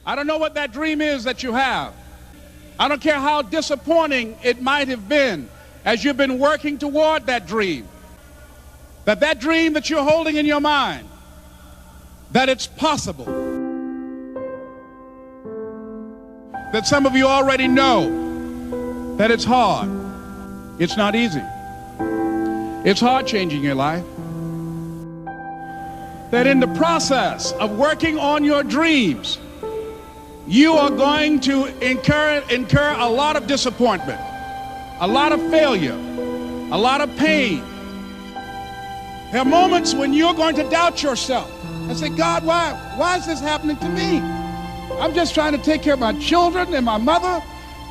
I don't know what that dream is that you have. I don't care how disappointing it might have been as you've been working toward that dream. That dream that you're holding in your mind, that it's possible. That some of you already know that it's hard. It's not easy. It's hard changing your life. That in the process of working on your dreams, you are going to incur a lot of disappointment, a lot of failure, a lot of pain. There are moments when you're going to doubt yourself and say, God, why is this happening to me? I'm just trying to take care of my children and my mother.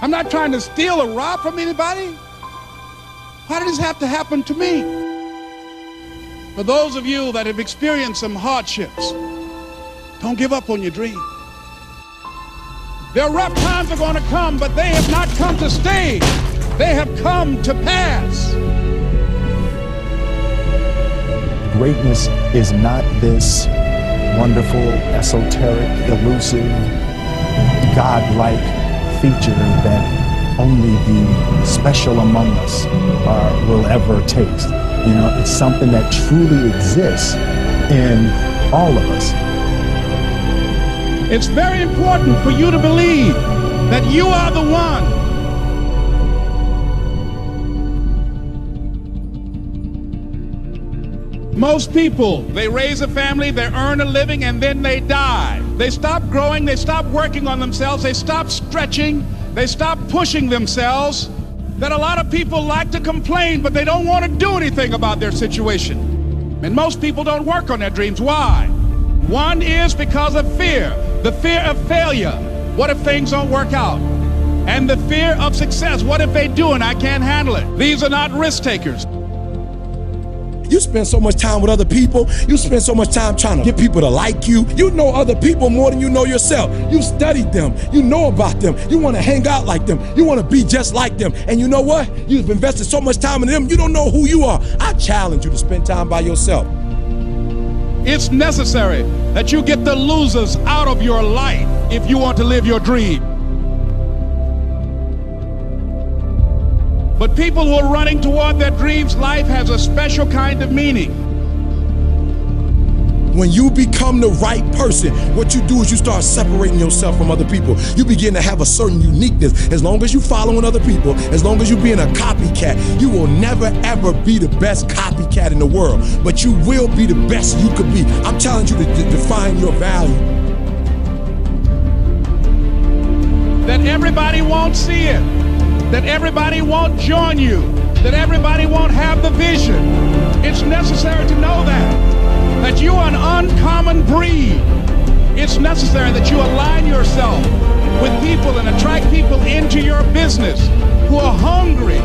I'm not trying to steal or rob from anybody. Why did this have to happen to me? For those of you that have experienced some hardships, don't give up on your dream. Their rough times are going to come, but they have not come to stay. They have come to pass. Greatness is not this wonderful, esoteric, elusive, God-like feature that only the special among us will ever taste. You know, it's something that truly exists in all of us. It's very important for you to believe that you are the one. Most people, they raise a family, they earn a living, and then they die. They stop growing, they stop working on themselves, they stop stretching, they stop pushing themselves. That a lot of people like to complain, but they don't want to do anything about their situation. And most people don't work on their dreams. Why? One is because of fear. The fear of failure. What if things don't work out? And the fear of success. What if they do and I can't handle it? These are not risk takers. You spend so much time with other people. You spend so much time trying to get people to like you. You know other people more than you know yourself. You studied them. You know about them. You want to hang out like them. You want to be just like them. And you know what? You've invested so much time in them, you don't know who you are. I challenge you to spend time by yourself. It's necessary that you get the losers out of your life if you want to live your dream. But people who are running toward their dreams, life has a special kind of meaning. When you become the right person, what you do is you start separating yourself from other people. You begin to have a certain uniqueness. As long as you following other people, as long as you being a copycat, you will never ever be the best copycat in the world, but you will be the best you could be. I'm challenging you to define your value. That everybody won't see it. That everybody won't join you, that everybody won't have the vision. It's necessary to know that you are an uncommon breed. It's necessary that you align yourself with people and attract people into your business who are hungry,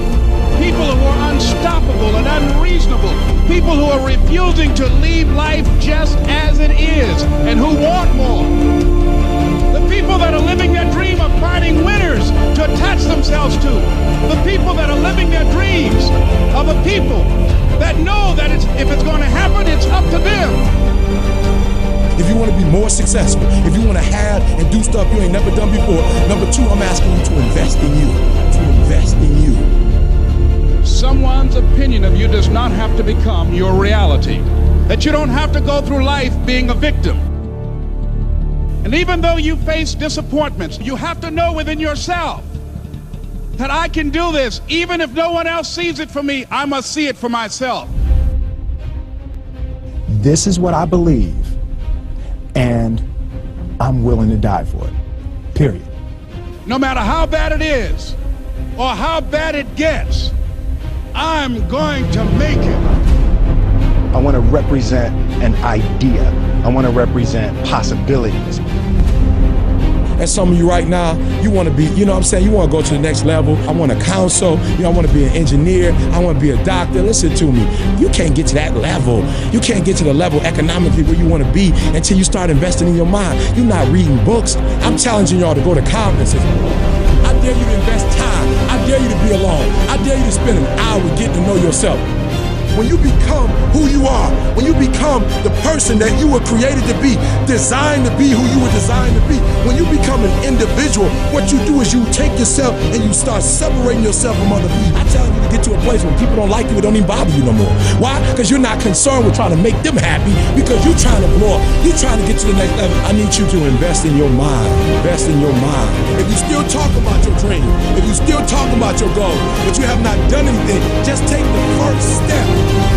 people who are unstoppable and unreasonable, people who are refusing to leave life just as it is and who want more. The people that are living their dream of finding winners to attach themselves to. The people that are living their dreams are the people that know that if it's going to happen, it's up to them. If you want to be more successful, if you want to have and do stuff you ain't never done before, number two, I'm asking you to invest in you. To invest in you. Someone's opinion of you does not have to become your reality. That you don't have to go through life being a victim. And even though you face disappointments, you have to know within yourself that I can do this. Even if no one else sees it for me, I must see it for myself. This is what I believe, and I'm willing to die for it, period. No matter how bad it is or how bad it gets, I'm going to make it. I want to represent an idea. I want to represent possibilities. And some of you right now, you want to be, you know what I'm saying, you want to go to the next level. I want to counsel, I want to be an engineer, I want to be a doctor. Listen to me, you can't get to that level. You can't get to the level economically where you want to be until you start investing in your mind. You're not reading books. I'm challenging y'all to go to conferences. I dare you to invest time. I dare you to be alone. I dare you to spend an hour getting to know yourself. When you become who you are, when you become the person that you were created to be, designed to be who you were designed to be, when you become become an individual, what you do is you take yourself and you start separating yourself from other people. I'm telling you to get to a place where people don't like you, it don't even bother you no more. Why? Because you're not concerned with trying to make them happy, because you're trying to blow up. You're trying to get to the next level. I need you to invest in your mind. Invest in your mind. If you still talk about your dream, if you still talk about your goal, but you have not done anything, just take the first step.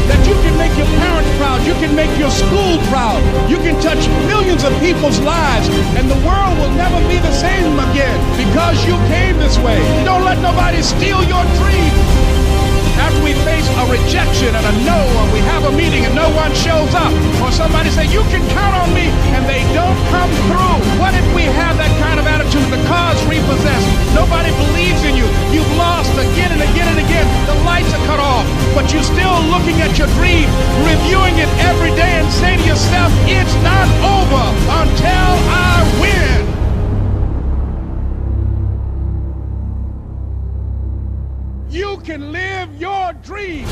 That you can make your parents proud, you can make your school proud, you can touch millions of people's lives, and the world will never be the same again because you came this way. Don't let nobody steal your dream. After we face a rejection and a no, or we have a meeting and no one shows up, or somebody say, you can count on me, and they don't come through. What if we have that kind of attitude? The car's repossessed. Nobody believes in you. You've lost again and again and again. The lights are cut off, but you're still looking at your dream, reviewing it every day, and say to yourself, it's not over until I win. You can live your dream.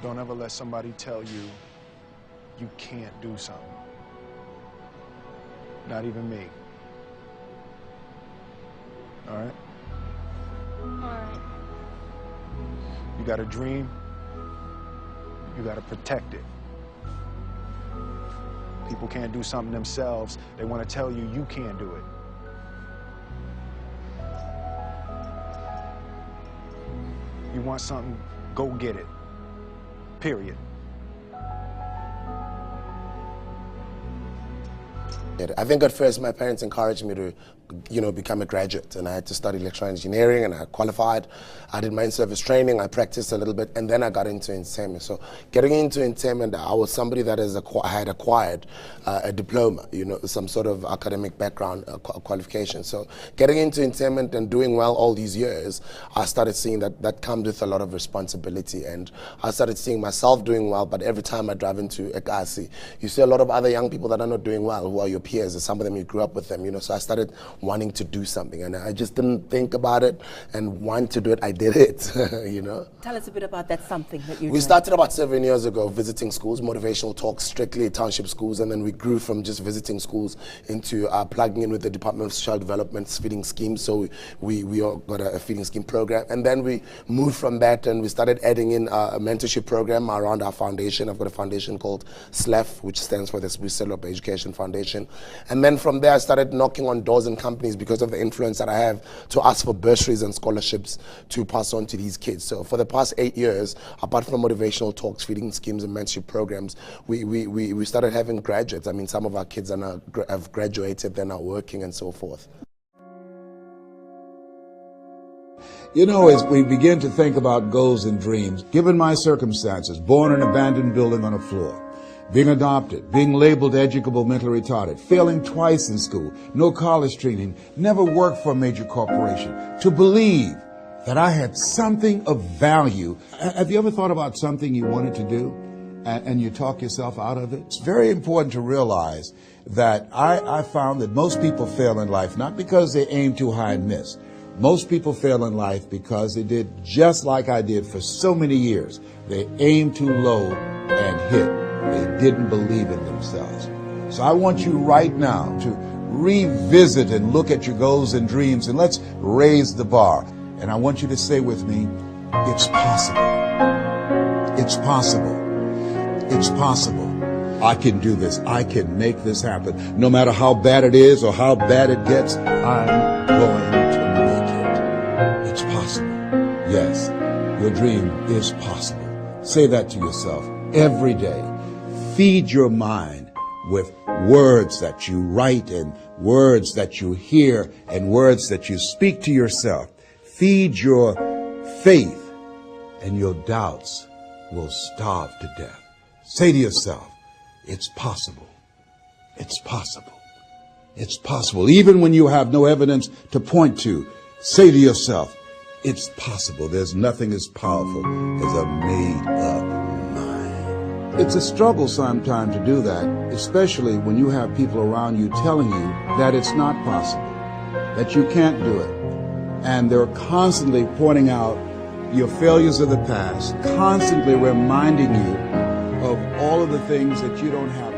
Don't ever let somebody tell you you can't do something. Not even me. All right? All right. You got a dream, you got to protect it. People can't do something themselves. They want to tell you you can't do it. You want something, go get it. Period. I think at first my parents encouraged me to, become a graduate, and I had to study electrical engineering, and I qualified. I did my in-service training, I practiced a little bit, and then I got into entertainment. So getting into entertainment, I was somebody that had acquired a diploma, some sort of academic background qualification. So getting into entertainment and doing well all these years, I started seeing that comes with a lot of responsibility, and I started seeing myself doing well. But every time I drive into Ekasi, you see a lot of other young people that are not doing well, who are your peers, and some of them you grew up with them, so I started wanting to do something, and I just didn't think about it and want to do it. I did it. Tell us a bit about that something that you We started about 7 years ago visiting schools, motivational talks, strictly township schools, and then we grew from just visiting schools into plugging in with the Department of Social Development's feeding scheme. So we all got a feeding scheme program, and then we moved from that and we started adding in a mentorship program around our foundation. I've got a foundation called SLEF, which stands for the Swiss Up Education Foundation. And then from there I started knocking on doors and companies because of the influence that I have to ask for bursaries and scholarships to pass on to these kids. So for the past 8 years, apart from motivational talks, feeding schemes and mentorship programs, we started having graduates. I mean, some of our kids are now have graduated, they're now working and so forth. As we begin to think about goals and dreams, given my circumstances, born in an abandoned building on a floor, being adopted, being labeled educable mentally retarded, failing twice in school, no college training, never worked for a major corporation, to believe that I had something of value. Have you ever thought about something you wanted to do and you talk yourself out of it? It's very important to realize that I found that most people fail in life not because they aim too high and miss. Most people fail in life because they did just like I did for so many years. They aimed too low and hit. They didn't believe in themselves. So I want you right now to revisit and look at your goals and dreams, and let's raise the bar. And I want you to say with me, it's possible. It's possible. It's possible. I can do this. I can make this happen. No matter how bad it is or how bad it gets, I'm going to make it. It's possible. Yes, your dream is possible. Say that to yourself every day. Feed your mind with words that you write and words that you hear and words that you speak to yourself. Feed your faith and your doubts will starve to death. Say to yourself, it's possible. It's possible. It's possible. Even when you have no evidence to point to, say to yourself, it's possible. There's nothing as powerful as a made-up mind. It's a struggle sometimes to do that, especially when you have people around you telling you that it's not possible, that you can't do it. And they're constantly pointing out your failures of the past, constantly reminding you of all of the things that you don't have.